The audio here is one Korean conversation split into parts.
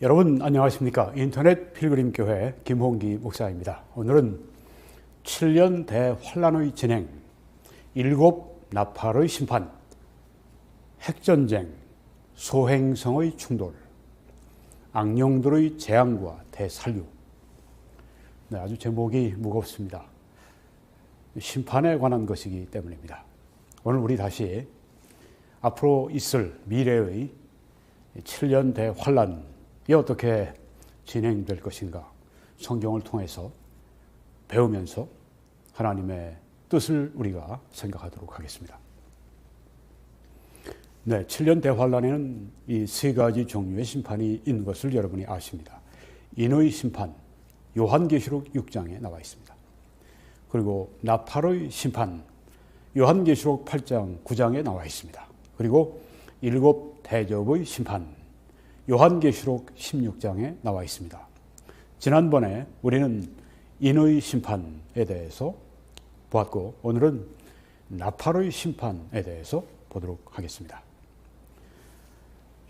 여러분 안녕하십니까? 인터넷 필그림 교회 김홍기 목사입니다. 오늘은 7년 대환란의 진행, 7 나팔의 심판, 핵전쟁, 소행성의 충돌, 악령들의 재앙과 대살육. 아주 제목이 무겁습니다. 심판에 관한 것이기 때문입니다. 오늘 우리 다시 앞으로 있을 미래의 7년 대환란이 어떻게 진행될 것인가 성경을 통해서 배우면서 하나님의 뜻을 우리가 생각하도록 하겠습니다. 7년 대환란에는 이 세 가지 종류의 심판이 있는 것을 여러분이 아십니다. 인의 심판, 요한계시록 6장에 나와 있습니다. 그리고 나팔의 심판, 요한계시록 8장 9장에 나와 있습니다. 그리고 7 대접의 심판, 요한계시록 16장에 나와 있습니다. 지난번에 우리는 인의 심판에 대해서 보았고 오늘은 나팔의 심판에 대해서 보도록 하겠습니다.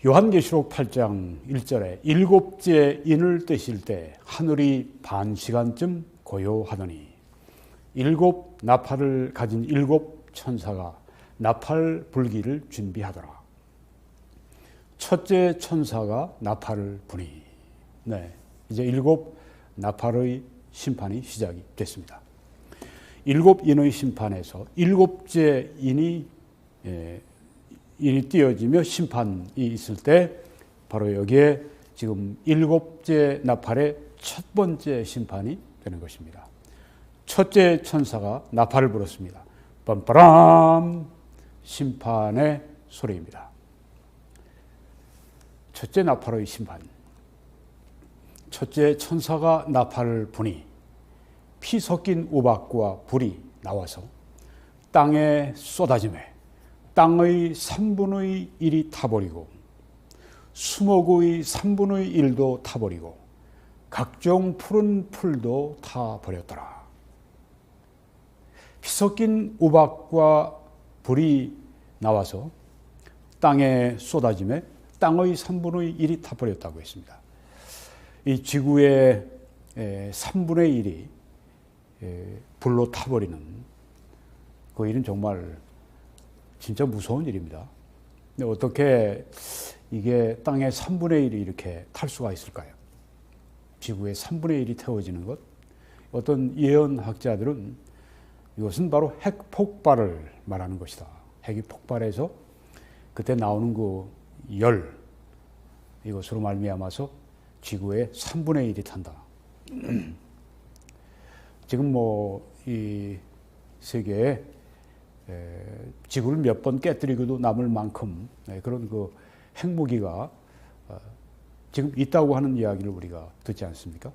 요한계시록 8장 1절에 7째 인을 떼실 때 하늘이 반 시간쯤 고요하더니 7 나팔을 가진 7 천사가 나팔 불기를 준비하더라. 첫째 천사가 나팔을 부니, 이제 7 나팔의 심판이 시작이 됐습니다. 7 인의 심판에서 7째 인이 띄어지며 심판이 있을 때 바로 여기에 지금 7째 나팔의 첫 번째 심판이 되는 것입니다. 첫째 천사가 나팔을 불었습니다. 빰빠람, 심판의 소리입니다. 첫째 나팔의 심판. 첫째 천사가 나팔을 부니 피 섞인 우박과 불이 나와서 땅에 쏟아지매 땅의 3분의 1이 타버리고 수목의 3분의 1도 타버리고 각종 푸른 풀도 타버렸더라. 피 섞인 우박과 불이 나와서 땅에 쏟아지매 땅의 3분의 1이 타버렸다고 했습니다. 이 지구의 3분의 1이 불로 타버리는 그 일은 정말 진짜 무서운 일입니다. 근데 어떻게 이게 땅의 3분의 1이 이렇게 탈 수가 있을까요? 지구의 3분의 1이 태워지는 것? 어떤 예언학자들은 이것은 바로 핵 폭발을 말하는 것이다. 핵이 폭발해서 그때 나오는 그 열, 이것으로 말미암아서 지구의 3분의 1이 탄다. 지금 이 세계에 지구를 몇 번 깨뜨리고도 남을 만큼 그런 그 핵무기가 지금 있다고 하는 이야기를 우리가 듣지 않습니까?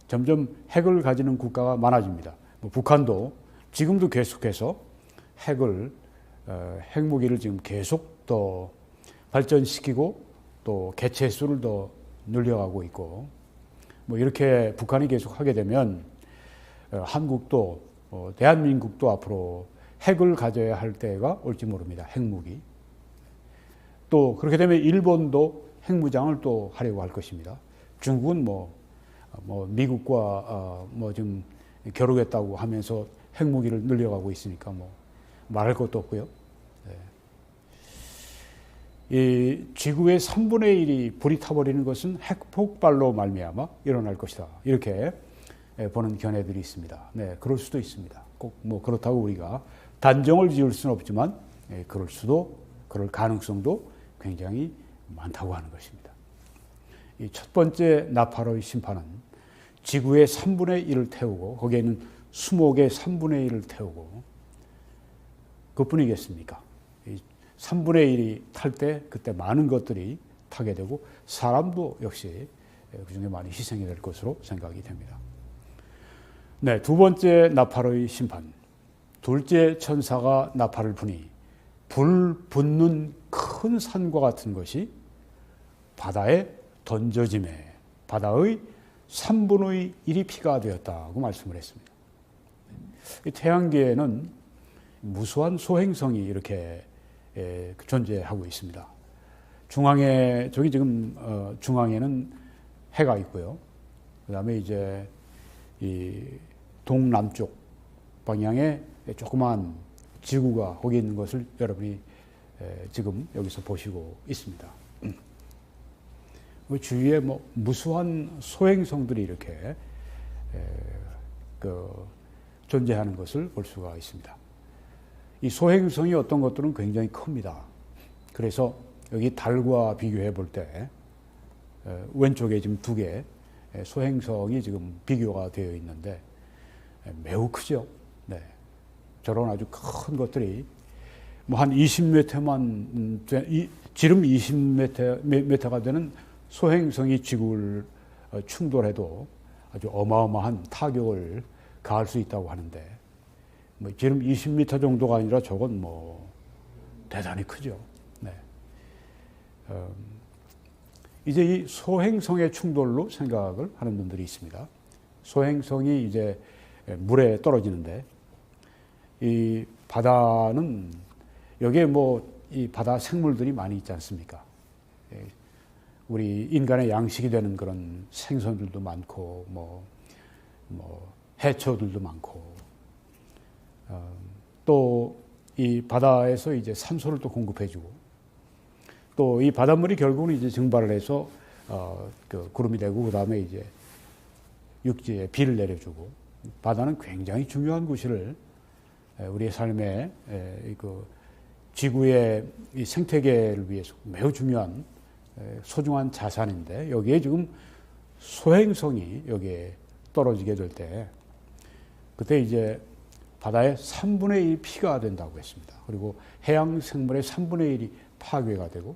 점점 핵을 가지는 국가가 많아집니다. 북한도 지금도 계속해서 핵무기를 지금 계속 더 발전시키고 또 개체 수를 더 늘려가고 있고 이렇게 북한이 계속 하게 되면 한국도 대한민국도 앞으로 핵을 가져야 할 때가 올지 모릅니다. 핵무기. 또 그렇게 되면 일본도 핵무장을 또 하려고 할 것입니다. 중국은 미국과 좀 겨루겠다고 하면서 핵무기를 늘려가고 있으니까 말할 것도 없고요. 이 지구의 3분의 1이 불이 타버리는 것은 핵폭발로 말미암아 일어날 것이다. 이렇게 보는 견해들이 있습니다. 그럴 수도 있습니다. 꼭 그렇다고 우리가 단정을 지을 수는 없지만 그럴 가능성도 굉장히 많다고 하는 것입니다. 이 첫 번째 나팔의 심판은 지구의 3분의 1을 태우고 거기에는 수목의 3분의 1을 태우고 그뿐이겠습니까? 3분의 1이 탈 때 그때 많은 것들이 타게 되고 사람도 역시 그중에 많이 희생이 될 것으로 생각이 됩니다. 두 번째 나팔의 심판. 둘째 천사가 나팔을 부니 불 붙는 큰 산과 같은 것이 바다에 던져짐에 바다의 3분의 1이 피가 되었다고 말씀을 했습니다. 태양계에는 무수한 소행성이 이렇게 존재하고 있습니다. 중앙에 저기 지금 중앙에는 해가 있고요. 그다음에 이제 이 동남쪽 방향에 조그만 지구가 거기 있는 것을 여러분이 지금 여기서 보시고 있습니다. 그 주위에 뭐 무수한 소행성들이 이렇게 존재하는 것을 볼 수가 있습니다. 이 소행성이 어떤 것들은 굉장히 큽니다. 그래서 여기 달과 비교해 볼 때 왼쪽에 지금 두 개 소행성이 지금 비교가 되어 있는데 매우 크죠. 네. 저런 아주 큰 것들이 뭐 한 20m만 지름 20m가 되는 소행성이 지구를 충돌해도 아주 어마어마한 타격을 가할 수 있다고 하는데 뭐 지름 20m 정도가 아니라 저건 뭐 대단히 크죠. 네. 이제 이 소행성의 충돌로 생각을 하는 분들이 있습니다. 소행성이 이제 물에 떨어지는데 이 바다는 여기에 뭐 이 바다 생물들이 많이 있지 않습니까? 우리 인간의 양식이 되는 그런 생선들도 많고 뭐 해초들도 많고 또 이 바다에서 이제 산소를 또 공급해주고 또 이 바닷물이 결국은 이제 증발을 해서 그 구름이 되고 그 다음에 이제 육지에 비를 내려주고 바다는 굉장히 중요한 구실을 우리의 삶에 그 지구의 이 생태계를 위해서 매우 중요한 소중한 자산인데 여기에 지금 소행성이 여기에 떨어지게 될 때 그때 이제 바다의 3분의 1이 피가 된다고 했습니다. 그리고 해양 생물의 3분의 1이 파괴가 되고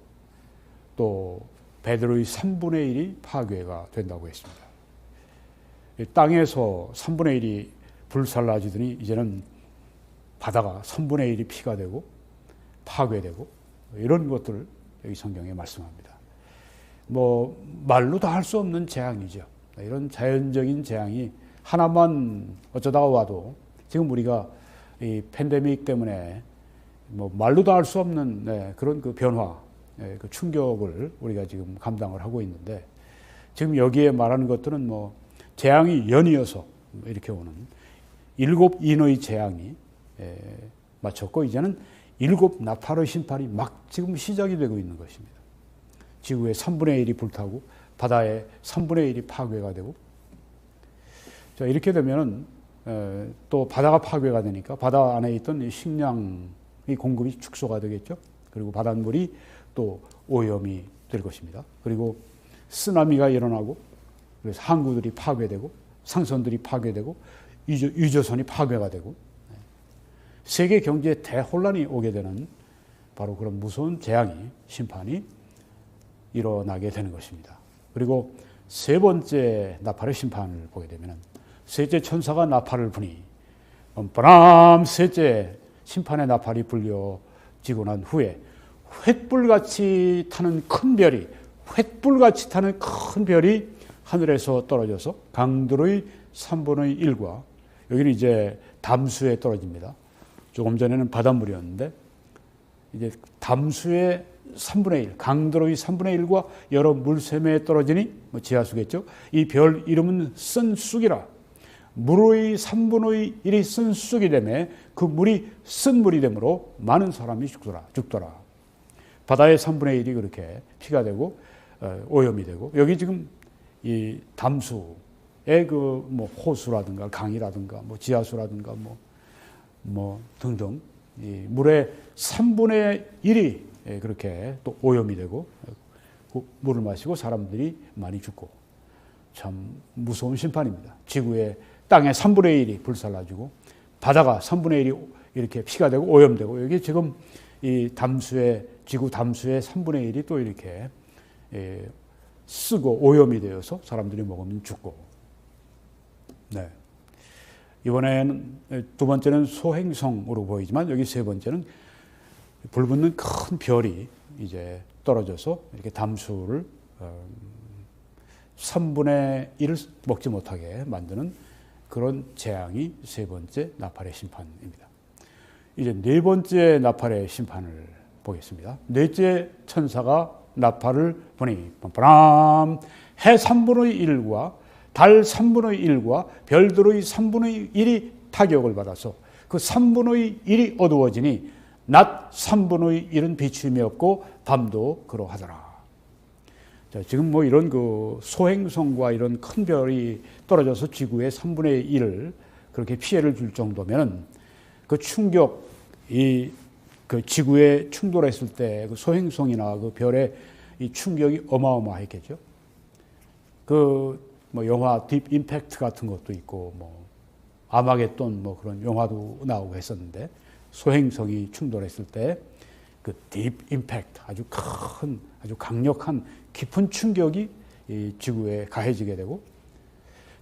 또 배들의 3분의 1이 파괴가 된다고 했습니다. 땅에서 3분의 1이 불살라지더니 이제는 바다가 3분의 1이 피가 되고 파괴되고 이런 것들을 여기 성경에 말씀합니다. 뭐 말로 다 할 수 없는 재앙이죠. 이런 자연적인 재앙이 하나만 어쩌다가 와도 지금 우리가 이 팬데믹 때문에 뭐 말로 다 할 수 없는 그런 그 변화, 그 충격을 우리가 지금 감당을 하고 있는데 지금 여기에 말하는 것들은 뭐 재앙이 연이어서 이렇게 오는 7인의 재앙이 마쳤고 이제는 7 나팔의 심판이 막 지금 시작이 되고 있는 것입니다. 지구의 3분의 1이 불타고 바다의 3분의 1이 파괴가 되고 자 이렇게 되면은 또 바다가 파괴가 되니까 바다 안에 있던 식량의 공급이 축소가 되겠죠. 그리고 바닷물이 또 오염이 될 것입니다. 그리고 쓰나미가 일어나고 그래서 항구들이 파괴되고 상선들이 파괴되고 유조선이 파괴가 되고 세계 경제에 대혼란이 오게 되는 바로 그런 무서운 재앙이 심판이 일어나게 되는 것입니다. 그리고 세 번째 나팔의 심판을 보게 되면 셋째 천사가 나팔을 부니 뻔뻔함 셋째 심판의 나팔이 불려지고 난 후에 횃불같이 타는 큰 별이 하늘에서 떨어져서 강들의 3분의 1과 여기는 이제 담수에 떨어집니다. 조금 전에는 바닷물이었는데 이제 담수의 3분의 1, 강들의 3분의 1과 여러 물샘에 떨어지니 뭐 지하수겠죠. 이 별 이름은 쓴쑥이라. 물의 3분의 1이 쓴쑥이 되매 그 물이 쓴 물이 되므로 많은 사람이 죽더라. 바다의 3분의 1이 그렇게 피가 되고 오염이 되고 여기 지금 이 담수의 그 뭐 호수라든가 강이라든가 뭐 지하수라든가 뭐 등등 이 물의 3분의 1이 그렇게 또 오염이 되고 물을 마시고 사람들이 많이 죽고 참 무서운 심판입니다. 지구의 땅의 3분의 1이 불살라지고 바다가 3분의 1이 이렇게 피가 되고 오염되고 여기 지금 이 담수의 지구 담수의 3분의 1이 또 이렇게 쓰고 오염이 되어서 사람들이 먹으면 죽고 네. 이번에는 두 번째는 소행성으로 보이지만 여기 세 번째는 불붙는 큰 별이 이제 떨어져서 이렇게 담수를 3분의 1을 먹지 못하게 만드는 그런 재앙이 세 번째 나팔의 심판입니다. 이제 네 번째 나팔의 심판을 보겠습니다. 넷째 천사가 나팔을 보니 빰빰 해 3분의 1과 달 3분의 1과 별들의 3분의 1이 타격을 받아서 그 3분의 1이 어두워지니 낮 3분의 1은 비춤이 없고 밤도 그러하더라. 자, 지금 뭐 이런 그 소행성과 이런 큰 별이 떨어져서 지구의 3분의 1을 그렇게 피해를 줄 정도면 그 충격이 그 지구에 충돌했을 때 그 소행성이나 그 별의 이 충격이 어마어마했겠죠. 그 뭐 영화 딥 임팩트 같은 것도 있고 뭐 아마겟돈 뭐 그런 영화도 나오고 했었는데 소행성이 충돌했을 때 그 딥 임팩트 아주 큰 아주 강력한 깊은 충격이 이 지구에 가해지게 되고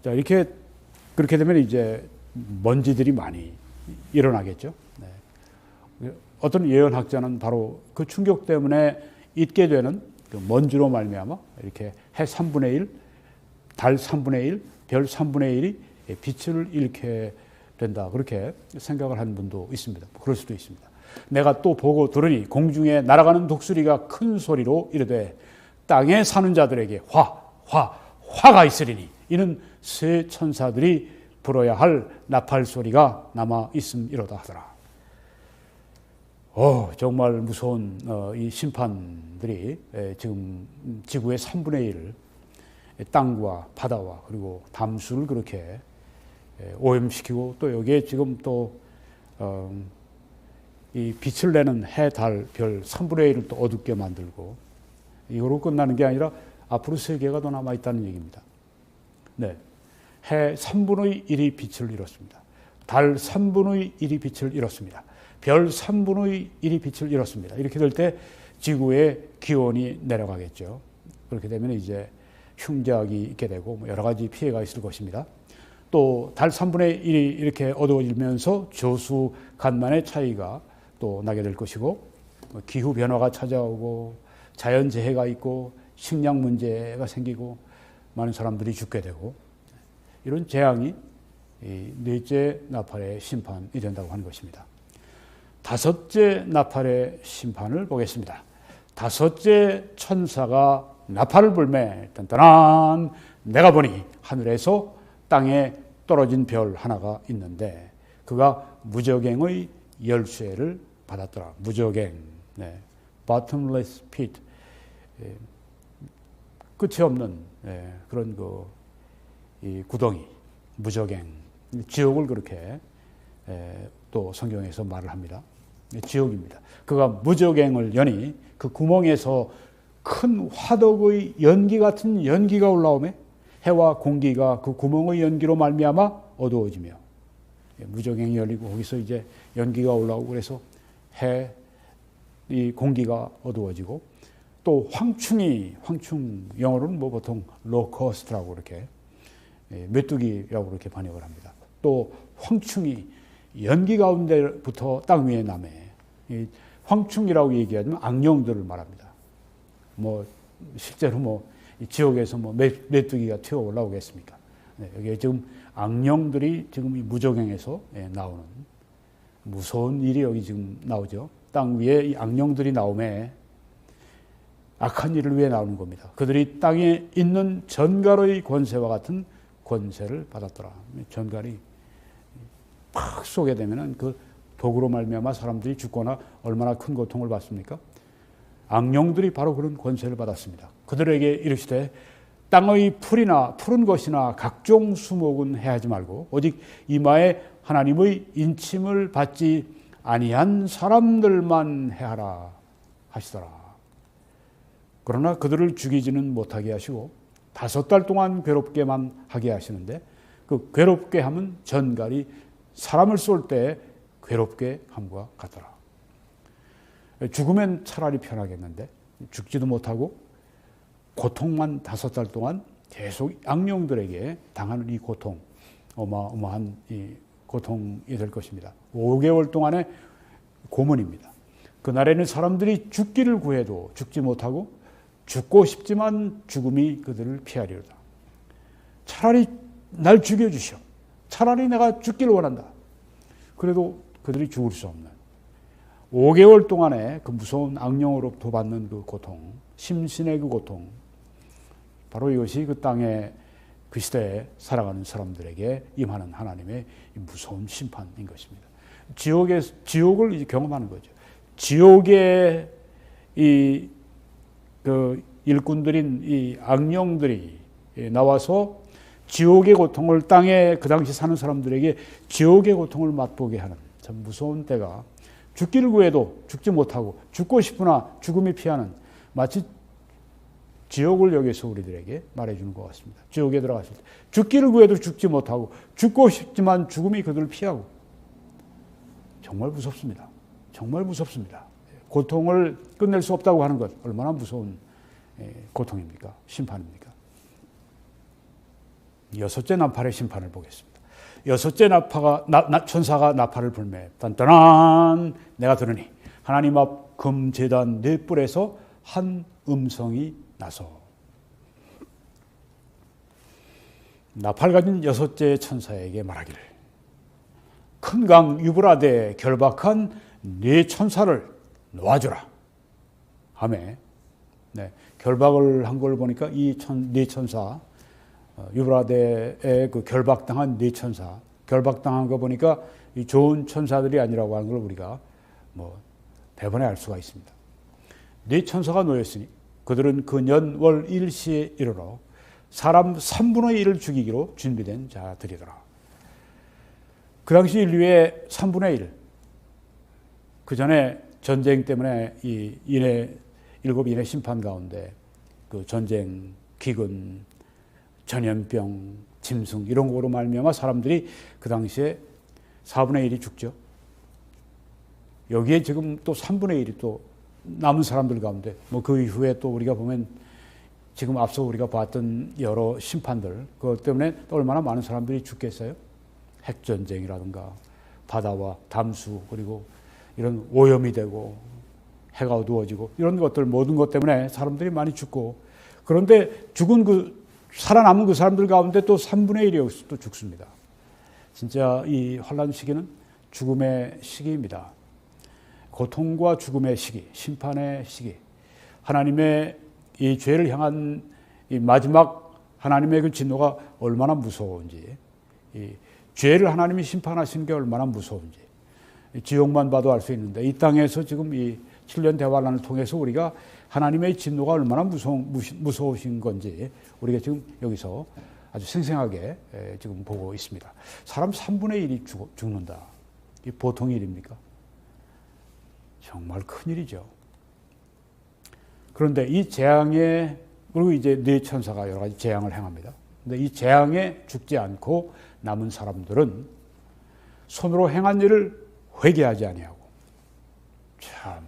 자 이렇게 그렇게 되면 이제 먼지들이 많이 일어나겠죠. 네. 어떤 예언학자는 바로 그 충격 때문에 있게 되는 그 먼지로 말미암아 이렇게 해 3분의 1, 달 3분의 1, 별 3분의 1이 빛을 잃게 된다. 그렇게 생각을 한 분도 있습니다. 그럴 수도 있습니다. 내가 또 보고 들으니 공중에 날아가는 독수리가 큰 소리로 이르되 땅에 사는 자들에게 화가 있으리니 이는 새 천사들이 불어야 할 나팔 소리가 남아 있음이로다 하더라. 정말 무서운 이 심판들이 지금 지구의 3분의 1을 땅과 바다와 그리고 담수를 그렇게 오염시키고 또 여기에 지금 또 이 빛을 내는 해, 달, 별 3분의 1을 또 어둡게 만들고 이거로 끝나는 게 아니라 앞으로 세계가 더 남아 있다는 얘기입니다. 네, 해 3분의 1이 빛을 잃었습니다. 달 3분의 1이 빛을 잃었습니다. 별 3분의 1이 빛을 잃었습니다. 이렇게 될 때 지구의 기온이 내려가겠죠. 그렇게 되면 이제 흉작이 있게 되고 여러 가지 피해가 있을 것입니다. 또 달 3분의 1이 이렇게 어두워지면서 저수 간만의 차이가 또 나게 될 것이고 기후 변화가 찾아오고 자연재해가 있고 식량 문제가 생기고 많은 사람들이 죽게 되고 이런 재앙이 이 넷째 나팔의 심판이 된다고 하는 것입니다. 다섯째 나팔의 심판을 보겠습니다. 다섯째 천사가 나팔을 불매 딴딴한 내가 보니 하늘에서 땅에 떨어진 별 하나가 있는데 그가 무저갱의 열쇠를 받았더라. 무저갱, 네. bottomless pit, 끝이 없는 그런 이 구덩이, 무저갱, 지옥을 그렇게 또 성경에서 말을 합니다. 지옥입니다. 그가 무저갱을 여니 그 구멍에서 큰 화덕의 연기 같은 연기가 올라오매 해와 공기가 그 구멍의 연기로 말미암아 어두워지며 무저갱이 열리고 거기서 이제 연기가 올라오고 그래서 이 공기가 어두워지고 또 황충 영어로는 뭐 보통 로커스트라고 이렇게 메뚜기라고 이렇게 번역을 합니다. 또 황충이 연기 가운데부터 땅 위에 남해 황충이라고 얘기하면 악령들을 말합니다. 뭐 실제로 뭐 지옥에서 뭐 메뚜기가 튀어 올라오겠습니까? 네, 여기에 지금 악령들이 지금 이 무저갱에서 나오는 무서운 일이 여기 지금 나오죠. 땅 위에 이 악령들이 나오매 악한 일을 위해 나오는 겁니다. 그들이 땅에 있는 전갈의 권세와 같은 권세를 받았더라. 전갈이 팍 쏘게 되면은 그 독으로 말미암아 사람들이 죽거나 얼마나 큰 고통을 받습니까? 악령들이 바로 그런 권세를 받았습니다. 그들에게 이르시되 땅의 풀이나 푸른 것이나 각종 수목은 해하지 말고 오직 이마에 하나님의 인침을 받지 아니한 사람들만 해하라 하시더라. 그러나 그들을 죽이지는 못하게 하시고 5달 동안 괴롭게만 하게 하시는데 그 괴롭게 함은 전갈이 사람을 쏠 때 괴롭게 함과 같더라. 죽으면 차라리 편하겠는데 죽지도 못하고 고통만 5달 동안 계속 악령들에게 당하는 이 고통, 어마어마한 이 고통이 될 것입니다. 5개월 동안의 고문입니다. 그날에는 사람들이 죽기를 구해도 죽지 못하고 죽고 싶지만 죽음이 그들을 피하리로다. 차라리 날 죽여주시오. 차라리 내가 죽기를 원한다. 그래도 그들이 죽을 수 없는 5개월 동안의 그 무서운 악령으로부터 받는 그 고통, 심신의 그 고통, 바로 이것이 그 땅에 그 시대에 살아가는 사람들에게 임하는 하나님의 무서운 심판인 것입니다. 지옥을 이제 경험하는 거죠. 지옥의 그 일꾼들인 이 악령들이 나와서 지옥의 고통을, 땅에 그 당시 사는 사람들에게 지옥의 고통을 맛보게 하는 참 무서운 때가, 죽기를 구해도 죽지 못하고 죽고 싶으나 죽음이 피하는, 마치 지옥을 여기서 우리들에게 말해주는 것 같습니다. 지옥에 들어갔을 때 죽기를 구해도 죽지 못하고 죽고 싶지만 죽음이 그들을 피하고, 정말 무섭습니다. 정말 무섭습니다. 고통을 끝낼 수 없다고 하는 것, 얼마나 무서운 고통입니까? 심판입니까? 여섯째 나팔의 심판을 보겠습니다. 여섯째 천사가 나팔을 불매 단단한 내가 들으니 하나님 앞 금제단 네 뿔에서 한 음성이 나서, 나팔 가진 여섯째 천사에게 말하기를 큰 강 유브라데에 결박한 네 천사를 놓아주라 하매, 네, 결박을 한 걸 보니까 이 네 천사, 유브라데에 그 결박당한 네 천사, 결박당한 거 보니까 이 좋은 천사들이 아니라고 하는 걸 우리가 대번에 알 수가 있습니다. 네 천사가 놓였으니 그들은 그 년 월 일시에 이르러 사람 3분의 1을 죽이기로 준비된 자들이더라. 그 당시 인류의 3분의 1, 그 전에 전쟁 때문에 이 일곱 인의 심판 가운데 그 전쟁, 기근, 전염병, 짐승 이런 거로 말미암아 사람들이 그 당시에 4분의 1이 죽죠. 여기에 지금 또 3분의 1이 또 남은 사람들 가운데, 그 이후에 또 우리가 보면 지금 앞서 우리가 봤던 여러 심판들, 그것 때문에 또 얼마나 많은 사람들이 죽겠어요? 핵전쟁이라든가 바다와 담수, 그리고 이런 오염이 되고 해가 어두워지고 이런 것들, 모든 것 때문에 사람들이 많이 죽고, 그런데 살아남은 그 사람들 가운데 또 3분의 1이 또 죽습니다. 진짜 이 환란 시기는 죽음의 시기입니다. 고통과 죽음의 시기, 심판의 시기, 하나님의 이 죄를 향한 이 마지막 하나님의 그 진노가 얼마나 무서운지, 이 죄를 하나님이 심판하시는 게 얼마나 무서운지 지옥만 봐도 알 수 있는데, 이 땅에서 지금 이 7년 대환란을 통해서 우리가 하나님의 진노가 얼마나 무서우신 건지 우리가 지금 여기서 아주 생생하게 지금 보고 있습니다. 사람 3분의 1이 죽는다. 이 보통 일입니까? 정말 큰 일이죠. 그런데 이 재앙에, 그리고 이제 네 천사가 여러 가지 재앙을 행합니다. 근데 이 재앙에 죽지 않고 남은 사람들은 손으로 행한 일을 회개하지 아니하고, 참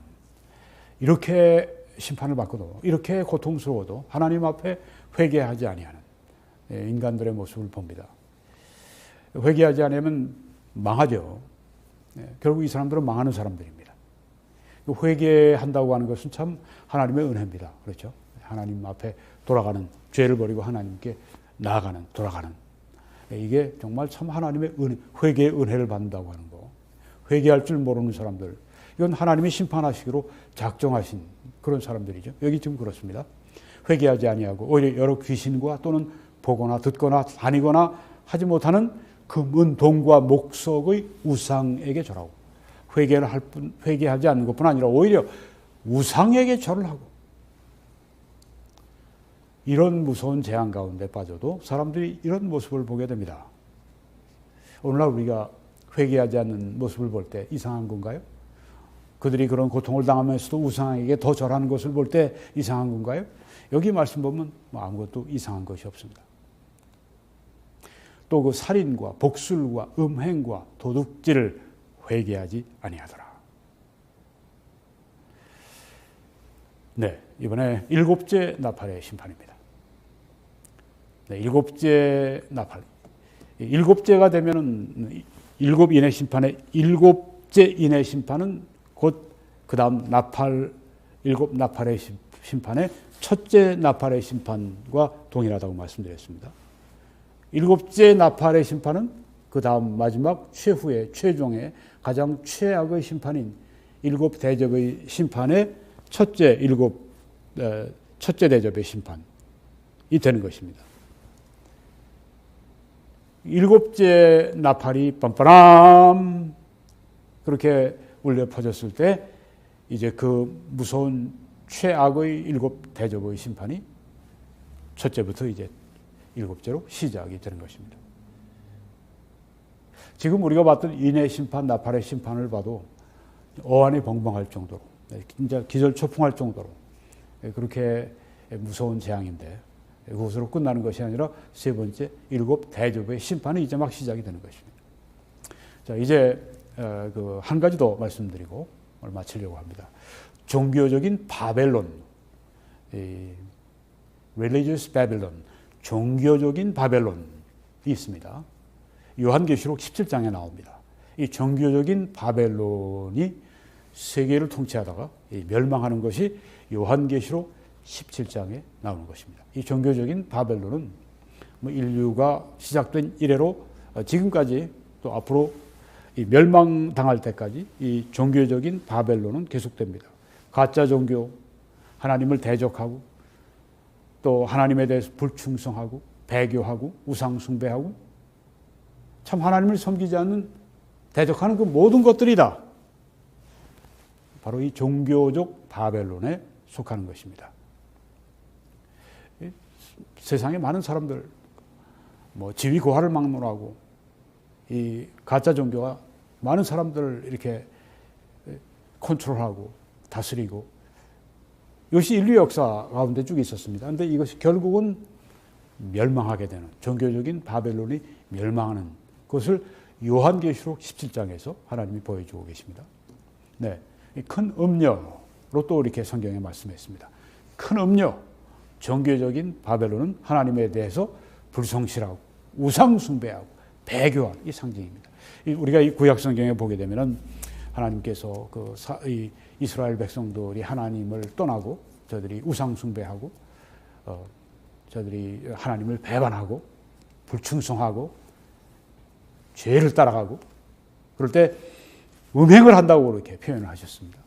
이렇게 심판을 받고도, 이렇게 고통스러워도 하나님 앞에 회개하지 아니하는 인간들의 모습을 봅니다. 회개하지 않으면 망하죠. 결국 이 사람들은 망하는 사람들입니다. 회개한다고 하는 것은 참 하나님의 은혜입니다. 그렇죠? 하나님 앞에 돌아가는, 죄를 버리고 하나님께 나아가는, 돌아가는, 이게 정말 참 하나님의 은혜, 회개의 은혜를 받는다고 하는 거. 회개할 줄 모르는 사람들, 이건 하나님이 심판하시기로 작정하신 그런 사람들이죠. 여기 지금 그렇습니다. 회개하지 아니하고 오히려 여러 귀신과 또는 보거나 듣거나 다니거나 하지 못하는 금은 동과 목석의 우상에게 절하고, 회개하지 않는 것뿐 아니라 오히려 우상에게 절을 하고, 이런 무서운 재앙 가운데 빠져도 사람들이 이런 모습을 보게 됩니다. 오늘날 우리가 회개하지 않는 모습을 볼 때 이상한 건가요? 그들이 그런 고통을 당하면서도 우상에게 더 절하는 것을 볼 때 이상한 건가요? 여기 말씀 보면 아무것도 이상한 것이 없습니다. 또 그 살인과 복술과 음행과 도둑질을 회개하지 아니하더라. 네, 이번에 일곱째 나팔의 심판입니다. 네, 일곱째 나팔. 일곱째가 되면은 일곱 인의 심판의 일곱째 인의 심판은 곧 그 다음 일곱 나팔의 심판의 첫째 나팔의 심판과 동일하다고 말씀드렸습니다. 일곱째 나팔의 심판은 그 다음 마지막 최후의 최종의 가장 최악의 심판인 일곱 대접의 심판의 첫째 일곱 첫째 대접의 심판이 되는 것입니다. 일곱째 나팔이 빰빠람 그렇게 울려 퍼졌을 때 이제 그 무서운 최악의 일곱 대접의 심판이 첫째부터 이제 일곱째로 시작이 되는 것입니다. 지금 우리가 봤던 인의 심판, 나팔의 심판을 봐도 어안이 벙벙할 정도로, 진짜 기절초풍할 정도로 그렇게 무서운 재앙인데 그것으로 끝나는 것이 아니라 세 번째 일곱 대접의 심판이 이제 막 시작이 되는 것입니다. 자, 이제 한 가지 더 말씀드리고 오늘 마치려고 합니다. 종교적인 바벨론, religious Babylon, 종교적인 바벨론이 있습니다. 요한계시록 17장에 나옵니다. 이 종교적인 바벨론이 세계를 통치하다가 멸망하는 것이 요한계시록 17장에 나오는 것입니다. 이 종교적인 바벨론은 인류가 시작된 이래로 지금까지 또 앞으로 멸망당할 때까지 이 종교적인 바벨론은 계속됩니다. 가짜 종교, 하나님을 대적하고 또 하나님에 대해서 불충성하고 배교하고 우상 숭배하고 참 하나님을 섬기지 않는 대적하는 그 모든 것들이다. 바로 이 종교적 바벨론에 속하는 것입니다. 세상에 많은 사람들 지위 고하를 막론하고 이 가짜 종교가 많은 사람들을 이렇게 컨트롤하고 다스리고 이것이 인류 역사 가운데 쭉 있었습니다. 그런데 이것이 결국은 멸망하게 되는 종교적인 바벨론이 멸망하는 것을 요한계시록 17장에서 하나님이 보여주고 계십니다. 네, 큰 음녀로 또 이렇게 성경에 말씀했습니다. 큰 음녀, 종교적인 바벨론은 하나님에 대해서 불성실하고 우상 숭배하고 배교하는 이 상징입니다. 우리가 이 구약 성경에 보게 되면은 하나님께서 이 이스라엘 백성들이 하나님을 떠나고 저들이 우상 숭배하고 저들이 하나님을 배반하고 불충성하고 죄를 따라가고 그럴 때 음행을 한다고 그렇게 표현을 하셨습니다.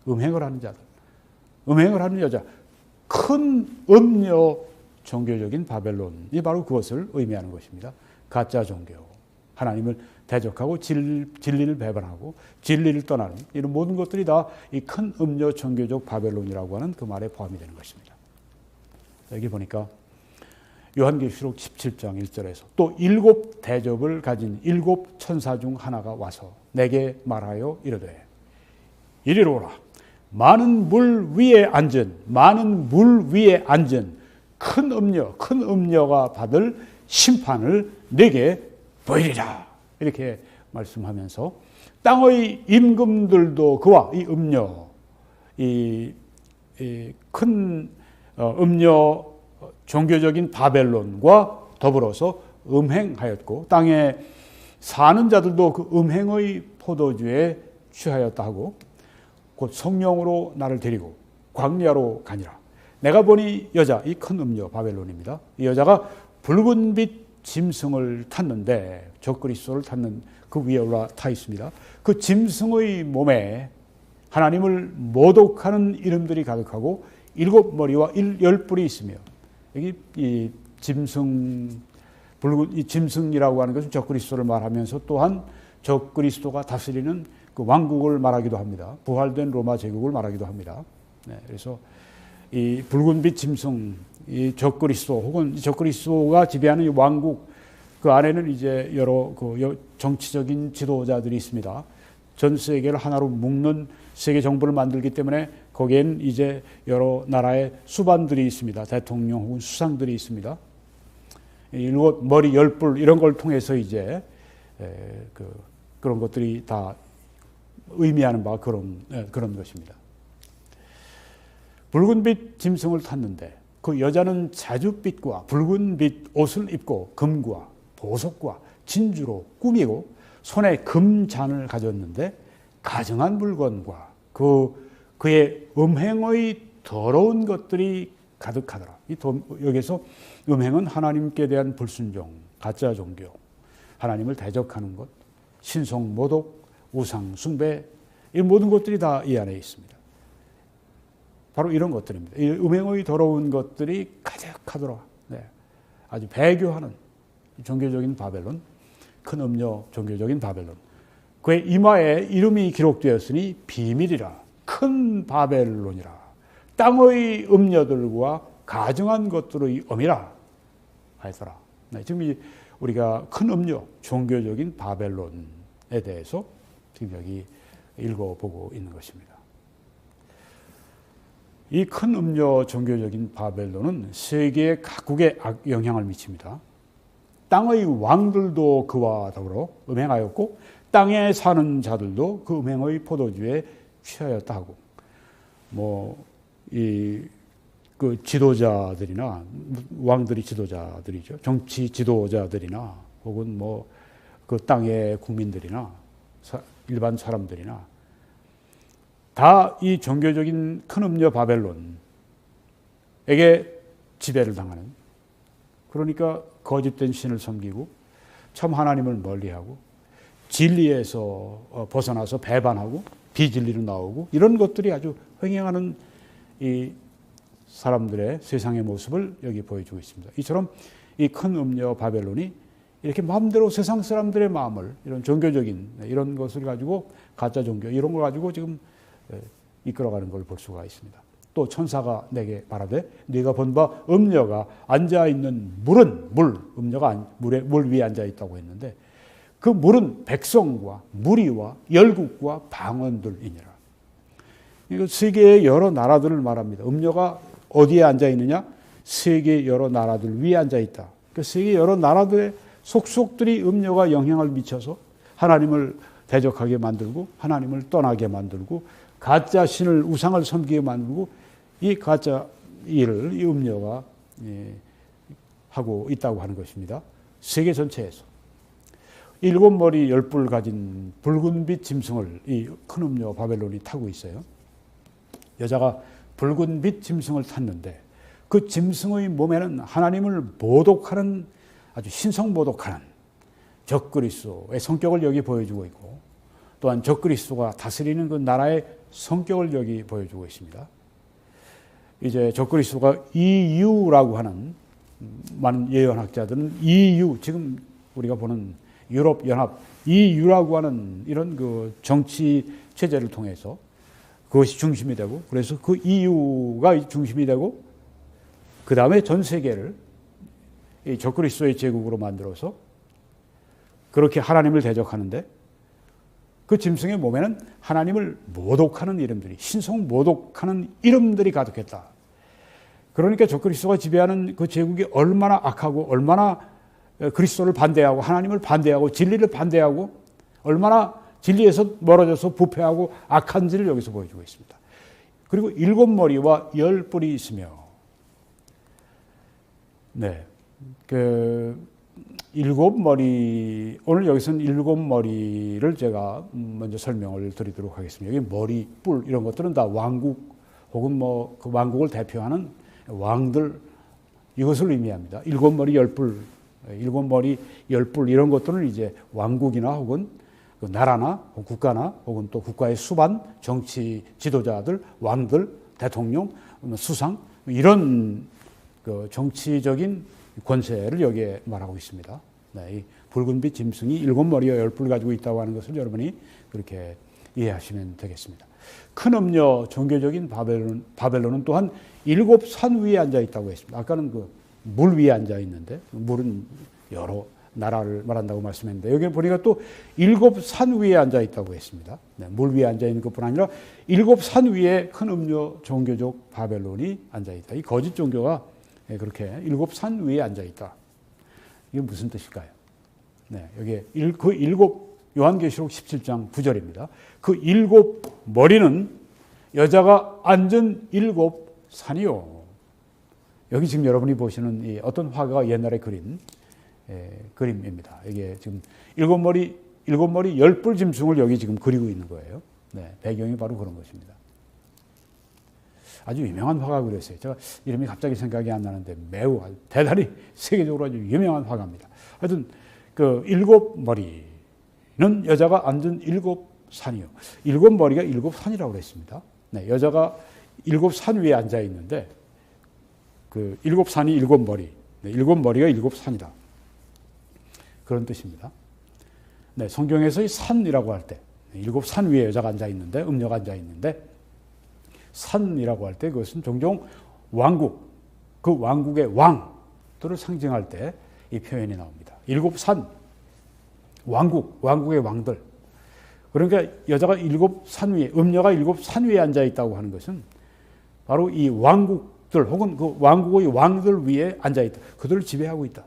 음행을 하는 자들, 음행을 하는 여자, 큰 음녀 종교적인 바벨론이 바로 그것을 의미하는 것입니다. 가짜 종교, 하나님을 대적하고 진리를 배반하고 진리를 떠나는 이런 모든 것들이 다 이 큰 음녀 종교적 바벨론이라고 하는 그 말에 포함이 되는 것입니다. 여기 보니까 요한계시록 17장 1절에서 또 일곱 대접을 가진 일곱 천사 중 하나가 와서 내게 말하여 이르되 이리로 오라. 많은 물 위에 앉은 큰 음녀가 받을 심판을 내게 보이리라. 이렇게 말씀하면서 땅의 임금들도 그와 이 음녀, 이 큰 음녀 종교적인 바벨론과 더불어서 음행하였고 땅에 사는 자들도 그 음행의 포도주에 취하였다 하고 곧 성령으로 나를 데리고 광야로 가니라. 내가 보니 여자, 이 큰 음녀 바벨론입니다. 이 여자가 붉은 빛 짐승을 탔는데 적그리스도를 탔는 그 위에 올라타 있습니다. 그 짐승의 몸에 하나님을 모독하는 이름들이 가득하고 일곱 머리와 열 뿔이 있으며 여기 이 짐승이라고 하는 것은 적그리스도를 말하면서 또한 적그리스도가 다스리는 그 왕국을 말하기도 합니다. 부활된 로마 제국을 말하기도 합니다. 네, 그래서 이 붉은빛 짐승, 이 적그리스도 혹은 적그리스도가 지배하는 이 왕국 그 안에는 이제 여러 그 정치적인 지도자들이 있습니다. 전 세계를 하나로 묶는 세계 정부를 만들기 때문에 거기에는 이제 여러 나라의 수반들이 있습니다. 대통령 혹은 수상들이 있습니다. 일곱 머리 열 뿔 이런 걸 통해서 이제 그런 것들이 다 의미하는 바 그런 것입니다. 붉은빛 짐승을 탔는데 그 여자는 자줏빛과 붉은빛 옷을 입고 금과 보석과 진주로 꾸미고 손에 금잔을 가졌는데 가증한 물건과 그의 음행의 더러운 것들이 가득하더라. 여기서 음행은 하나님께 대한 불순종, 가짜 종교, 하나님을 대적하는 것, 신성 모독, 우상 숭배 이 모든 것들이 다 이 안에 있습니다. 바로 이런 것들입니다. 이 음행의 더러운 것들이 가득하더라. 네. 아주 배교하는 종교적인 바벨론, 큰 음녀 종교적인 바벨론. 그의 이마에 이름이 기록되었으니 비밀이라, 큰 바벨론이라, 땅의 음녀들과 가증한 것들의 엄이라 하더라. 네. 지금 우리가 큰 음녀 종교적인 바벨론에 대해서 지금 여기 읽어보고 있는 것입니다. 이 큰 음녀 종교적인 바벨론은 세계 각국에 영향을 미칩니다. 땅의 왕들도 그와 더불어 음행하였고 땅에 사는 자들도 그 음행의 포도주에 취하였다 하고, 그 지도자들이나 왕들이 지도자들이죠. 정치 지도자들이나 혹은 그 땅의 국민들이나 일반 사람들이나 다 이 종교적인 큰 음녀 바벨론에게 지배를 당하는, 그러니까 거짓된 신을 섬기고 참 하나님을 멀리하고 진리에서 벗어나서 배반하고 비진리로 나오고 이런 것들이 아주 횡행하는 이 사람들의 세상의 모습을 여기 보여주고 있습니다. 이처럼 이 큰 음녀 바벨론이 이렇게 마음대로 세상 사람들의 마음을, 이런 종교적인 이런 것을 가지고, 가짜 종교 이런 걸 가지고 지금 이끌어가는 걸 볼 수가 있습니다. 또 천사가 내게 말하되 네가 본 바 음녀가 앉아있는 물은 음녀가 물 위에 앉아있다고 했는데 그 물은 백성과 무리와 열국과 방언들이니라. 이거 세계의 여러 나라들을 말합니다. 음녀가 어디에 앉아있느냐? 세계 여러 나라들 위에 앉아있다. 그 세계 여러 나라들의 속속들이 음녀가 영향을 미쳐서 하나님을 대적하게 만들고 하나님을 떠나게 만들고 가짜 신을, 우상을 섬기게 만들고 이 가짜 일을 이 음녀가 하고 있다고 하는 것입니다. 세계 전체에서 7머리 10뿔 가진 붉은빛 짐승을 이 큰 음녀 바벨론이 타고 있어요. 여자가 붉은빛 짐승을 탔는데 그 짐승의 몸에는 하나님을 모독하는, 아주 신성 모독하는 적그리스도의 성격을 여기 보여주고 있고, 또한 적그리스도가 다스리는 그 나라의 성격을 여기 보여주고 있습니다. 이제 적그리스도가 EU라고 하는, 많은 예언학자들은 EU, 지금 우리가 보는 유럽 연합 EU라고 하는 이런 그 정치 체제를 통해서 그것이 중심이 되고, 그래서 그 EU가 중심이 되고, 그 다음에 전 세계를 이 적그리스도의 제국으로 만들어서 그렇게 하나님을 대적하는데, 그 짐승의 몸에는 하나님을 모독하는 이름들이, 신성 모독하는 이름들이 가득했다. 그러니까 적그리스도가 지배하는 그 제국이 얼마나 악하고 얼마나 그리스도를 반대하고 하나님을 반대하고 진리를 반대하고 얼마나 진리에서 멀어져서 부패하고 악한지를 여기서 보여주고 있습니다. 그리고 7머리와 10뿔이 있으며, 네, 그 7머리, 오늘 여기서는 7머리를 제가 먼저 설명을 드리도록 하겠습니다. 여기 머리, 뿔 이런 것들은 다 왕국 혹은 그 왕국을 대표하는 왕들, 이것을 의미합니다. 7머리 10뿔, 7머리 10뿔 이런 것들은 이제 왕국이나 혹은 그 나라나 국가나 혹은 또 국가의 수반, 정치 지도자들, 왕들, 대통령, 수상, 이런 그 정치적인 권세를 여기에 말하고 있습니다. 네, 이 붉은빛 짐승이 7머리와 10뿔 가지고 있다고 하는 것을 여러분이 그렇게 이해하시면 되겠습니다. 큰 음녀 종교적인 바벨론은 또한 7산 위에 앉아 있다고 했습니다. 아까는 그 물 위에 앉아 있는데, 물은 여러 나라를 말한다고 말씀했는데, 여기 보니까 또 7산 위에 앉아 있다고 했습니다. 네, 물 위에 앉아 있는 것뿐 아니라 7산 위에 큰 음녀 종교적 바벨론이 앉아 있다. 이 거짓 종교가 그렇게 7산 위에 앉아 있다. 이게 무슨 뜻일까요? 네, 여기 요한계시록 17장 9절입니다. 그 7머리는 여자가 앉은 7산이요. 여기 지금 여러분이 보시는 이 어떤 화가가 옛날에 그린 그림입니다. 이게 지금 7머리 10뿔 짐승을 여기 지금 그리고 있는 거예요. 네, 배경이 바로 그런 것입니다. 아주 유명한 화가 그랬어요. 제가 이름이 갑자기 생각이 안 나는데 매우 대단히 세계적으로 아주 유명한 화가입니다. 하여튼 그 7머리는 여자가 앉은 7산이요. 7머리가 7산이라고 그랬습니다. 네, 여자가 일곱 산 위에 앉아 있는데 그 일곱 산이 일곱 머리, 네, 일곱 머리가 일곱 산이다. 그런 뜻입니다. 네, 성경에서 이 산이라고 할 때 일곱 산 위에 여자가 앉아 있는데 음녀가 앉아 있는데 산이라고 할 때 그것은 종종 왕국, 그 왕국의 왕들을 상징할 때 이 표현이 나옵니다. 일곱 산, 왕국, 왕국의 왕들. 그러니까 여자가 일곱 산 위에, 음녀가 일곱 산 위에 앉아 있다고 하는 것은 바로 이 왕국들 혹은 그 왕국의 왕들 위에 앉아 있다. 그들을 지배하고 있다.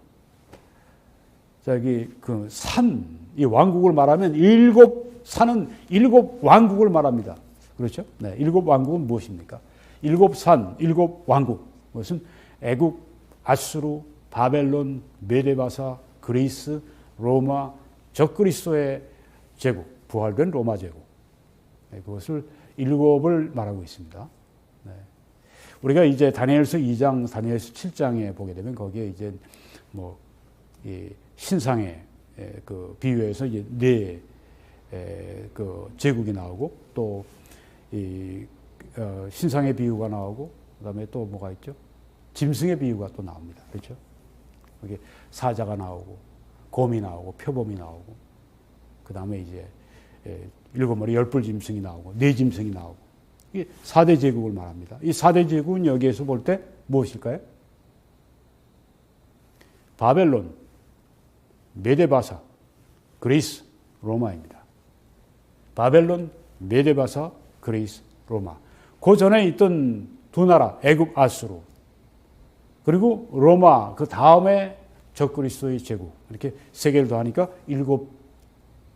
자, 여기 그 산, 이 왕국을 말하면 일곱 산은 일곱 왕국을 말합니다. 그렇죠? 네, 일곱 왕국은 무엇입니까? 일곱 산, 일곱 왕국. 그것은 애국, 아수르, 바벨론, 메데바사, 그리스, 로마, 적그리스도의 제국, 부활된 로마 제국. 네, 그것을 일곱을 말하고 있습니다. 네. 우리가 이제 다니엘서 2장, 다니엘서 7장에 보게 되면 거기에 이제 뭐 이 신상의 그 비유에서 이제 네 그 제국이 나오고 또 이 신상의 비유가 나오고 그다음에 또 뭐가 있죠? 짐승의 비유가 또 나옵니다. 그렇죠? 거기 사자가 나오고 곰이 나오고 표범이 나오고 그다음에 이제 일곱 머리 열불 짐승이 나오고 네 짐승이 나오고 이게 4대 제국을 말합니다. 이 4대 제국은 여기에서 볼 때 무엇일까요? 바벨론, 메데바사, 그리스, 로마입니다. 바벨론, 메데바사, 그리스, 로마. 그 전에 있던 두 나라, 애굽, 아수르, 그리고 로마, 그 다음에 적그리스도의 제국. 이렇게 세 개를 더하니까 일곱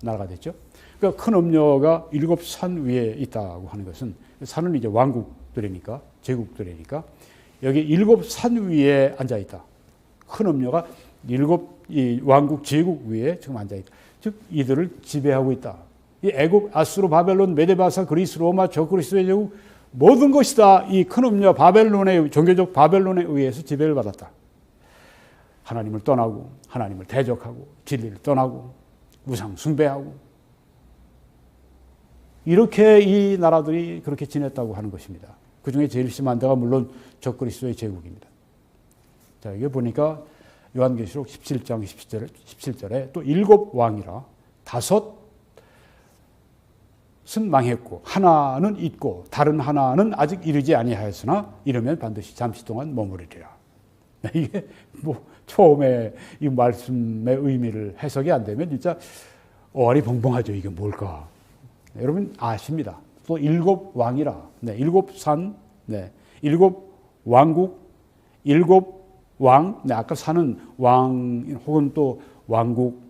나라가 됐죠. 그러니까 큰 음녀가 일곱 산 위에 있다고 하는 것은 산은 이제 왕국들이니까, 제국들이니까 여기 일곱 산 위에 앉아 있다. 큰 음녀가 일곱 이 왕국 제국 위에 지금 앉아 있다. 즉 이들을 지배하고 있다. 이 애굽, 아수르, 바벨론, 메데바사, 그리스, 로마, 적그리스도의 제국 모든 것이 다 이 큰 음녀 바벨론의 종교적 바벨론에 의해서 지배를 받았다. 하나님을 떠나고 하나님을 대적하고 진리를 떠나고 우상 숭배하고 이렇게 이 나라들이 그렇게 지냈다고 하는 것입니다. 그 중에 제일 심한 데가 물론 적그리스도의 제국입니다. 자, 이게 보니까 요한계시록 17장 17절에 또 일곱 왕이라 다섯은 망했고 하나는 있고 다른 하나는 아직 이르지 아니하였으나 이르면 반드시 잠시 동안 머무르리라. 이게 뭐 처음에 이 말씀의 의미를 해석이 안 되면 진짜 어안이 벙벙하죠. 이게 뭘까? 여러분 아십니다. 또 일곱 왕이라, 네, 일곱 산, 네, 일곱 왕국, 일곱 왕, 네, 아까 산은 왕 혹은 또 왕국,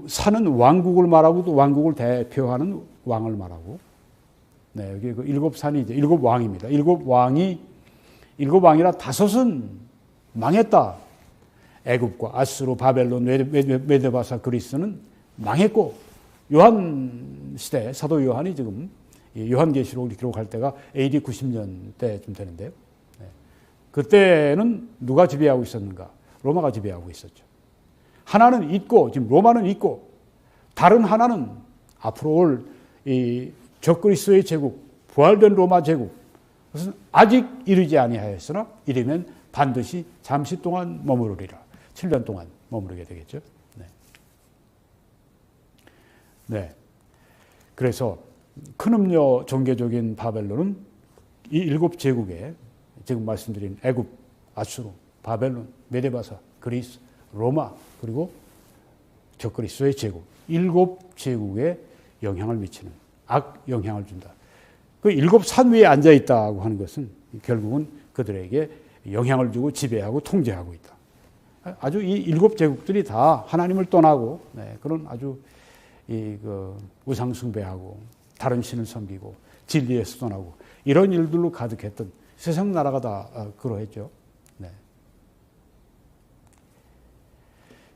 산은 왕국을 말하고 또 왕국을 대표하는 왕을 말하고, 네, 여기 그 일곱 산이 이제 일곱 왕입니다. 일곱 왕이라 다섯은 망했다. 애굽과 아수르, 바벨론, 메데바사, 그리스는 망했고 요한 시대 사도 요한이 지금 요한계시록을 기록할 때가 AD 90년 때쯤 되는데요. 네. 그때는 누가 지배하고 있었는가? 로마가 지배하고 있었죠. 하나는 있고 지금 로마는 있고 다른 하나는 앞으로 올 이 적그리스도의 제국, 부활된 로마 제국 그것은 아직 이르지 아니하였으나 이르면 반드시 잠시 동안 머무르리라. 7년 동안 머무르게 되겠죠. 네. 네. 그래서 큰 음녀 종교적인 바벨론은 이 일곱 제국에 지금 말씀드린 애굽, 아수르, 바벨론, 메데바사, 그리스, 로마 그리고 적그리스도의 제국 일곱 제국에 영향을 미치는 악 영향을 준다. 그 일곱 산 위에 앉아 있다고 하는 것은 결국은 그들에게 영향을 주고 지배하고 통제하고 있다. 아주 이 일곱 제국들이 다 하나님을 떠나고 네, 그런 아주 우상 숭배하고 다른 신을 섬기고 진리에서 떠나고 이런 일들로 가득했던 세상 나라가 다 그러했죠. 네.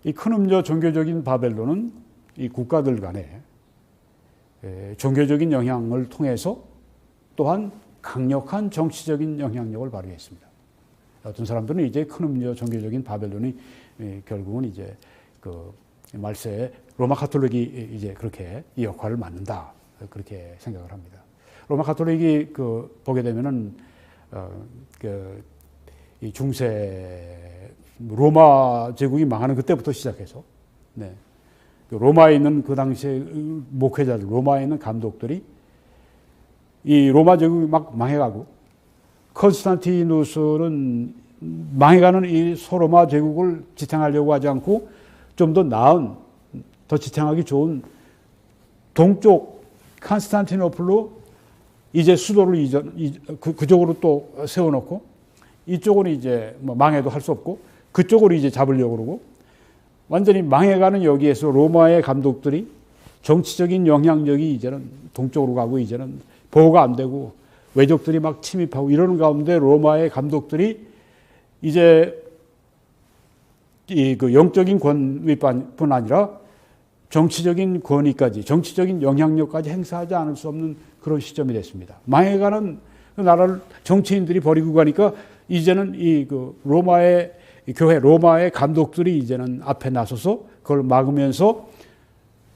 이 큰 음녀 종교적인 바벨론은 이 국가들 간에 종교적인 영향을 통해서 또한 강력한 정치적인 영향력을 발휘했습니다. 어떤 사람들은 이제 큰 음녀 종교적인 바벨론이 결국은 이제 그 말세에 로마 가톨릭이 이제 그렇게 이 역할을 맡는다. 그렇게 생각을 합니다. 로마 가톨릭이 보게 되면은 이 중세 로마 제국이 망하는 그때부터 시작해서 네. 로마에 있는 그 당시에 목회자들, 로마에 있는 감독들이 이 로마 제국이 막 망해가고 컨스탄티누스는 망해가는 이 소로마 제국을 지탱하려고 하지 않고 좀 더 나은, 더 지탱하기 좋은 동쪽 컨스탄티노플로 이제 수도를 그쪽으로 또 세워놓고 이쪽은 이제 뭐 망해도 할 수 없고 그쪽으로 이제 잡으려고 그러고 완전히 망해가는 여기에서 로마의 감독들이 정치적인 영향력이 이제는 동쪽으로 가고 이제는 보호가 안 되고 외적들이 막 침입하고 이러는 가운데 로마의 감독들이 이제 그 영적인 권위뿐 아니라 정치적인 권위까지, 정치적인 영향력까지 행사하지 않을 수 없는 그런 시점이 됐습니다. 망해가는 그 나라를 정치인들이 버리고 가니까 이제는 로마의 교회, 로마의 감독들이 이제는 앞에 나서서 그걸 막으면서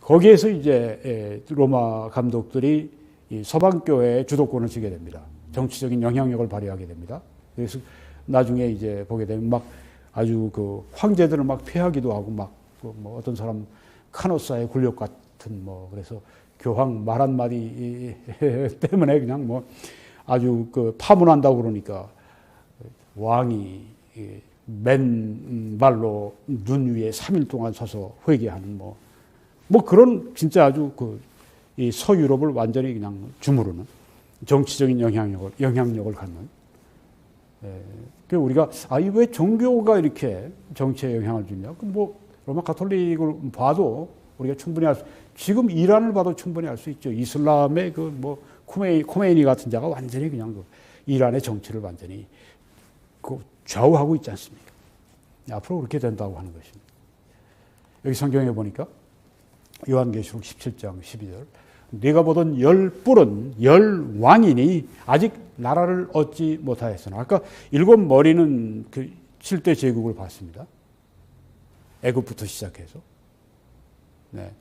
거기에서 이제 로마 감독들이 이 서방교회의 주도권을 쥐게 됩니다. 정치적인 영향력을 발휘하게 됩니다. 그래서 나중에 이제 보게 되면 막 아주 황제들을 막 폐하기도 하고 뭐 어떤 사람 카노사의 굴욕 같은 그래서 교황 말 한마디 때문에 그냥 뭐 아주 파문한다고 그러니까 왕이 맨발로 눈 위에 3일 동안 서서 회개하는 뭐 그런 진짜 아주 이 서유럽을 완전히 그냥 주무르는 정치적인 영향력을 갖는. 그 우리가 왜 종교가 이렇게 정치에 영향을 주냐? 로마 가톨릭을 봐도 우리가 충분히 지금 이란을 봐도 충분히 알 수 있죠. 이슬람의 코메이니 같은 자가 완전히 그냥 이란의 정치를 완전히 좌우하고 있지 않습니까? 앞으로 그렇게 된다고 하는 것입니다. 여기 성경에 보니까 요한계시록 17장 12절 네가 보던 열 뿔은 열 왕이니 아직 나라를 얻지 못하였으나 아까 일곱 머리는 7대 제국을 봤습니다. 애굽부터 시작해서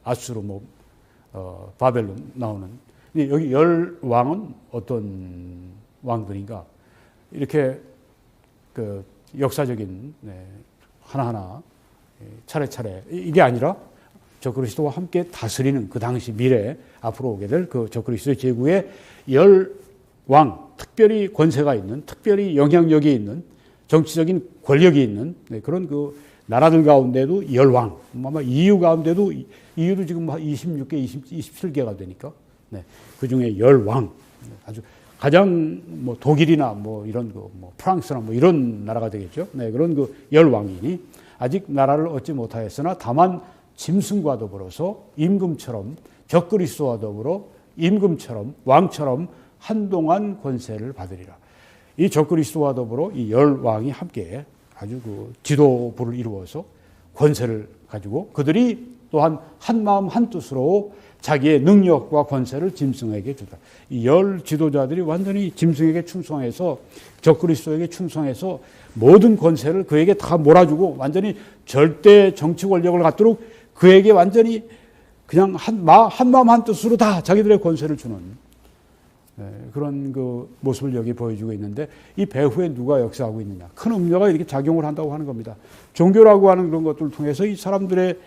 아수르 바벨론 나오는 근데 여기 열 왕은 어떤 왕들인가 이렇게 역사적인 하나하나 차례차례 이게 아니라 적그리스도와 함께 다스리는 그 당시 미래 앞으로 오게 될 그 적그리스도의 제국의 열 왕, 특별히 권세가 있는, 특별히 영향력이 있는, 정치적인 권력이 있는 그런 나라들 가운데도 열 왕, 아마 EU 가운데도 EU도 지금 26개, 27개가 되니까 그 중에 열 왕, 아주 가장 독일이나 이런 프랑스나 이런 나라가 되겠죠. 그런 열 왕이니 아직 나라를 얻지 못하였으나 다만 짐승과 더불어서 임금처럼 적그리스도와 더불어 임금처럼 왕처럼 한동안 권세를 받으리라. 이 적그리스도와 더불어 이 열 왕이 함께 아주 지도부를 이루어서 권세를 가지고 그들이 또한 한 마음 한 뜻으로 자기의 능력과 권세를 짐승에게 주다. 이 열 지도자들이 완전히 짐승에게 충성해서 적그리스도에게 충성해서 모든 권세를 그에게 다 몰아주고 완전히 절대 정치 권력을 갖도록 그에게 완전히 그냥 한 마음 한 뜻으로 다 자기들의 권세를 주는 그런 모습을 여기 보여주고 있는데 이 배후에 누가 역사하고 있느냐. 큰 음료가 이렇게 작용을 한다고 하는 겁니다. 종교라고 하는 그런 것들을 통해서 이 사람들의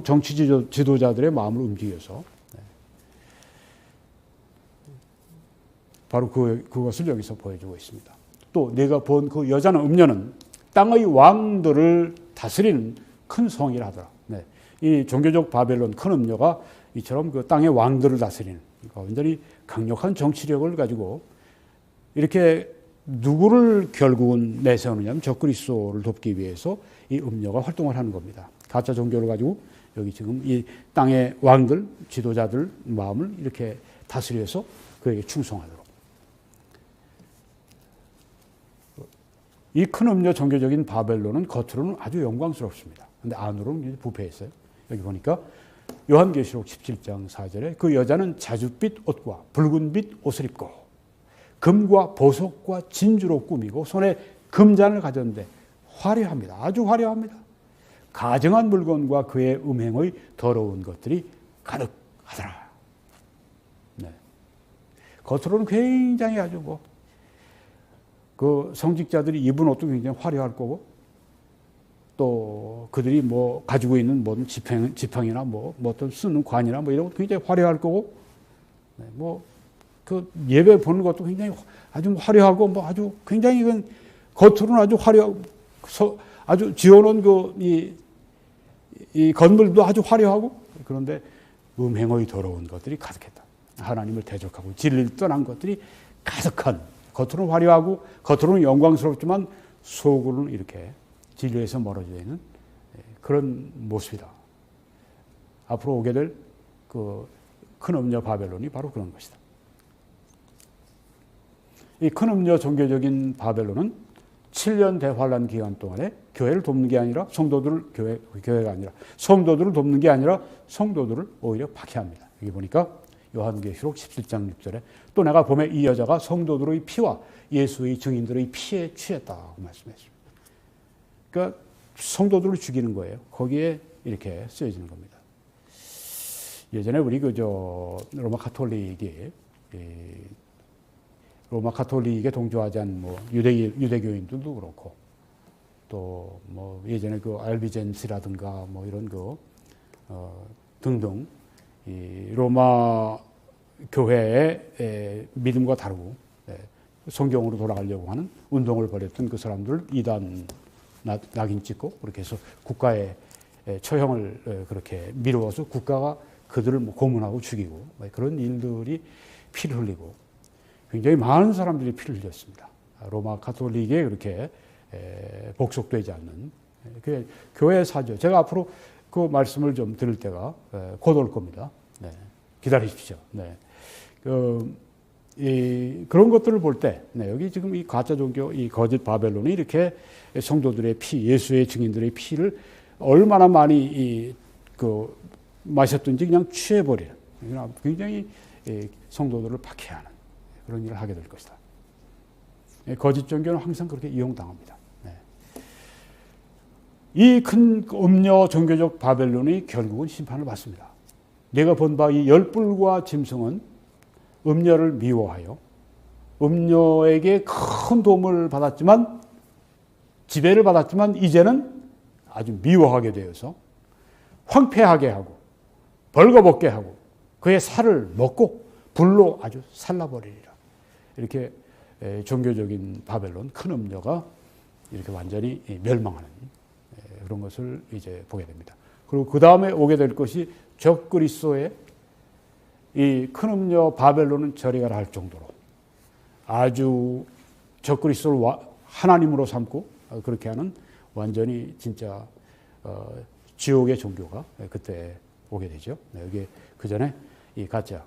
정치 지도자들의 마음을 움직여서 바로 그것을 여기서 보여주고 있습니다. 또 내가 본 그 여자는 음녀는 땅의 왕들을 다스리는 큰 성이라 하더라. 이 종교적 바벨론 큰 음녀가 이처럼 땅의 왕들을 다스리는 완전히 강력한 정치력을 가지고 이렇게 누구를 결국은 내세우느냐면 적그리스도를 돕기 위해서 이 음녀가 활동을 하는 겁니다. 가짜 종교를 가지고 여기 지금 이 땅의 왕들, 지도자들 마음을 이렇게 다스려서 그에게 충성하도록. 이 큰 음녀 종교적인 바벨론은 겉으로는 아주 영광스럽습니다. 그런데 안으로는 부패했어요. 여기 보니까 요한계시록 17장 4절에 그 여자는 자줏빛 옷과 붉은빛 옷을 입고 금과 보석과 진주로 꾸미고 손에 금잔을 가졌는데 화려합니다. 아주 화려합니다. 가증한 물건과 그의 음행의 더러운 것들이 가득하더라. 겉으로는 굉장히 아주 그 성직자들이 입은 옷도 굉장히 화려할 거고, 또 그들이 가지고 있는 모든 지팡이나 어떤 쓰는 관이나 이런 것도 굉장히 화려할 거고, 그 예배 보는 것도 굉장히 아주 화려하고, 아주 굉장히 이건 겉으로는 아주 화려하고, 아주 지어놓은 이 건물도 아주 화려하고, 그런데 음행의 더러운 것들이 가득했다. 하나님을 대적하고 진리를 떠난 것들이 가득한, 겉으로는 화려하고 겉으로는 영광스럽지만 속으로는 이렇게 진리에서 멀어져 있는 그런 모습이다. 앞으로 오게 될 그 큰 음녀 바벨론이 바로 그런 것이다. 이 큰 음녀 종교적인 바벨론은 7년 대환란 기간 동안에 교회를 돕는 게 아니라 교회가 아니라 성도들을 돕는 게 아니라 성도들을 오히려 박해합니다. 여기 보니까 요한계시록 17장 6절에 또 내가 보매 이 여자가 성도들의 피와 예수의 증인들의 피에 취했다고 말씀했습니다. 그러니까 성도들을 죽이는 거예요. 거기에 이렇게 쓰여지는 겁니다. 예전에 우리 로마 카톨릭에 동조하지 않은 유대교인들도 그렇고, 또 예전에 알비젠스라든가 이런 등등 이 로마 교회의 믿음과 다르고 성경으로 돌아가려고 하는 운동을 벌였던 그 사람들 이단 낙인 찍고 그렇게 해서 국가의 처형을 그렇게 미루어서 국가가 그들을 고문하고 죽이고 그런 일들이 피를 흘리고 굉장히 많은 사람들이 피를 흘렸습니다. 로마 가톨릭에 그렇게 복속되지 않는 교회 사죠. 제가 앞으로 그 말씀을 좀 들을 때가 곧 올 겁니다. 네. 기다리십시오. 네. 그런 것들을 볼 때, 여기 지금 이 가짜 종교, 이 거짓 바벨론이 이렇게 성도들의 피, 예수의 증인들의 피를 얼마나 많이 마셨든지 그냥 취해버리는, 굉장히 성도들을 박해하는 그런 일을 하게 될 것이다. 거짓 종교는 항상 그렇게 이용당합니다. 이 큰 음녀 종교적 바벨론이 결국은 심판을 받습니다. 내가 본 바 이 열불과 짐승은 음녀를 미워하여 음녀에게 큰 도움을 받았지만 지배를 받았지만 이제는 아주 미워하게 되어서 황폐하게 하고 벌거벗게 하고 그의 살을 먹고 불로 아주 살라버리리라. 이렇게 종교적인 바벨론 큰 음녀가 이렇게 완전히 멸망하는 그런 것을 이제 보게 됩니다. 그리고 그 다음에 오게 될 것이 적그리스도의 이 큰 음녀 바벨론은 저리가라 할 정도로 아주 적그리스도를 하나님으로 삼고 그렇게 하는 완전히 진짜 지옥의 종교가 그때 오게 되죠. 여기 그 전에 이 가짜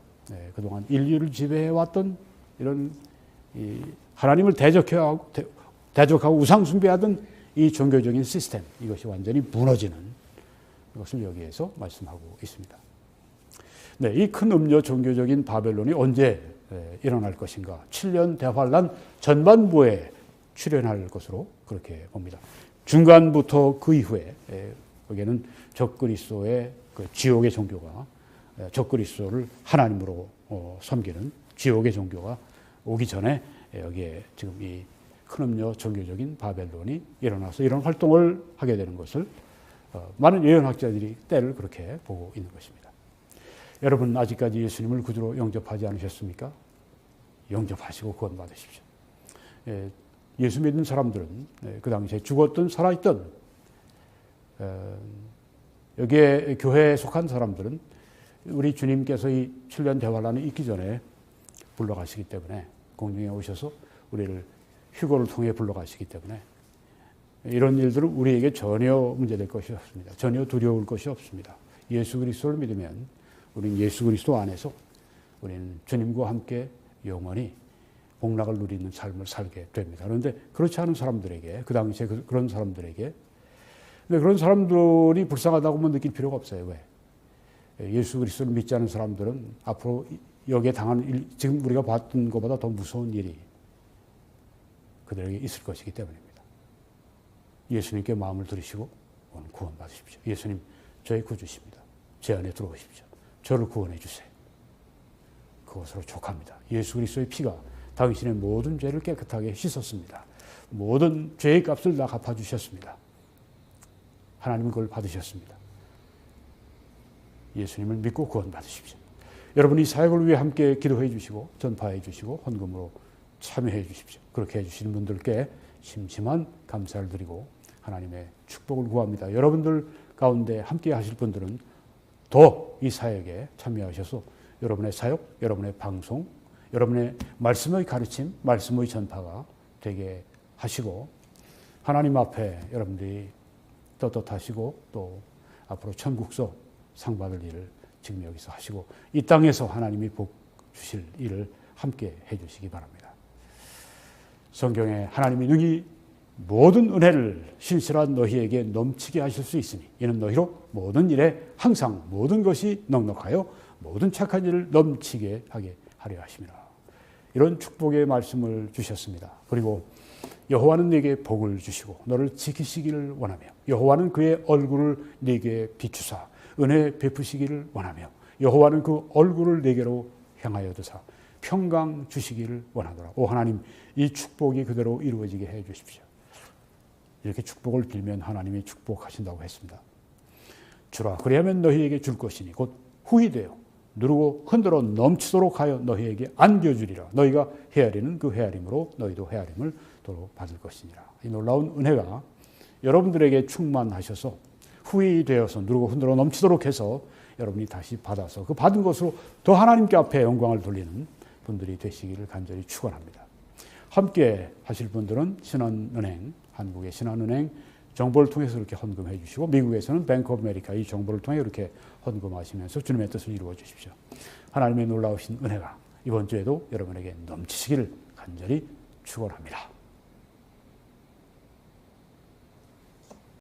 그동안 인류를 지배해왔던 이런 이 하나님을 대적하고 우상 숭배하던 이 종교적인 시스템 이것이 완전히 무너지는 것을 여기에서 말씀하고 있습니다. 네, 이 큰 음녀 종교적인 바벨론이 언제 일어날 것인가? 7년 대환란 전반부에 출현할 것으로 그렇게 봅니다. 중간부터 그 이후에 거기에는 적그리스도의 그 지옥의 종교가 적그리스도를 하나님으로 섬기는 지옥의 종교가 오기 전에 여기에 지금 이 큰 음녀 종교적인 바벨론이 일어나서 이런 활동을 하게 되는 것을 많은 예언학자들이 때를 그렇게 보고 있는 것입니다. 여러분 아직까지 예수님을 구주로 영접하지 않으셨습니까? 영접하시고 구원받으십시오. 예수 믿는 사람들은 그 당시에 죽었든 살아있든 여기에 교회에 속한 사람들은 우리 주님께서 이 7년 대환란이 있기 전에 불러가시기 때문에 공중에 오셔서 우리를 휴거를 통해 불러가시기 때문에 이런 일들은 우리에게 전혀 문제될 것이 없습니다. 전혀 두려울 것이 없습니다. 예수 그리스도를 믿으면 우리는 예수 그리스도 안에서 우리는 주님과 함께 영원히 복락을 누리는 삶을 살게 됩니다. 그런데 그렇지 않은 사람들에게 그 당시에 그런 사람들에게 근데 그런 사람들이 불쌍하다고만 느낄 필요가 없어요. 왜? 예수 그리스도를 믿지 않은 사람들은 앞으로 여기에 당한 일, 지금 우리가 봤던 것보다 더 무서운 일이 그들에게 있을 것이기 때문입니다. 예수님께 마음을 들이시고 오늘 구원받으십시오. 예수님 저의 구주십니다. 제 안에 들어오십시오. 저를 구원해 주세요. 그것으로 족합니다. 예수 그리스도의 피가 당신의 모든 죄를 깨끗하게 씻었습니다. 모든 죄의 값을 다 갚아주셨습니다. 하나님은 그걸 받으셨습니다. 예수님을 믿고 구원 받으십시오. 여러분 이 사역을 위해 함께 기도해 주시고 전파해 주시고 헌금으로 참여해 주십시오. 그렇게 해주시는 분들께 심심한 감사를 드리고 하나님의 축복을 구합니다. 여러분들 가운데 함께 하실 분들은 더 이 사역에 참여하셔서 여러분의 사역, 여러분의 방송, 여러분의 말씀의 가르침, 말씀의 전파가 되게 하시고 하나님 앞에 여러분들이 떳떳하시고 또 앞으로 천국서 상 받을 일을 지금 여기서 하시고 이 땅에서 하나님이 복 주실 일을 함께 해 주시기 바랍니다. 성경에 하나님이 능히 모든 은혜를 신실한 너희에게 넘치게 하실 수 있으니 이는 너희로 모든 일에 항상 모든 것이 넉넉하여 모든 착한 일을 넘치게 하게 하려 하심이라. 이런 축복의 말씀을 주셨습니다. 그리고 여호와는 네게 복을 주시고 너를 지키시기를 원하며 여호와는 그의 얼굴을 네게 비추사 은혜 베푸시기를 원하며 여호와는 그 얼굴을 네게로 향하여 두사 평강 주시기를 원하더라. 오 하나님 이 축복이 그대로 이루어지게 해 주십시오. 이렇게 축복을 빌면 하나님이 축복하신다고 했습니다. 주라 그리하면 너희에게 줄 것이니 곧 후히 되어 누르고 흔들어 넘치도록 하여 너희에게 안겨주리라. 너희가 헤아리는 그 헤아림으로 너희도 헤아림을 도로 받을 것이니라. 이 놀라운 은혜가 여러분들에게 충만하셔서 후히 되어서 누르고 흔들어 넘치도록 해서 여러분이 다시 받아서 그 받은 것으로 더 하나님께 앞에 영광을 돌리는 분들이 되시기를 간절히 축원합니다. 함께 하실 분들은 신한은행, 한국의 신한은행 정보를 통해서 이렇게 헌금해 주시고 미국에서는 뱅크 오브 아메리카 이 정보를 통해 이렇게 헌금하시면서 주님의 뜻을 이루어 주십시오. 하나님의 놀라우신 은혜가 이번 주에도 여러분에게 넘치시기를 간절히 축원합니다.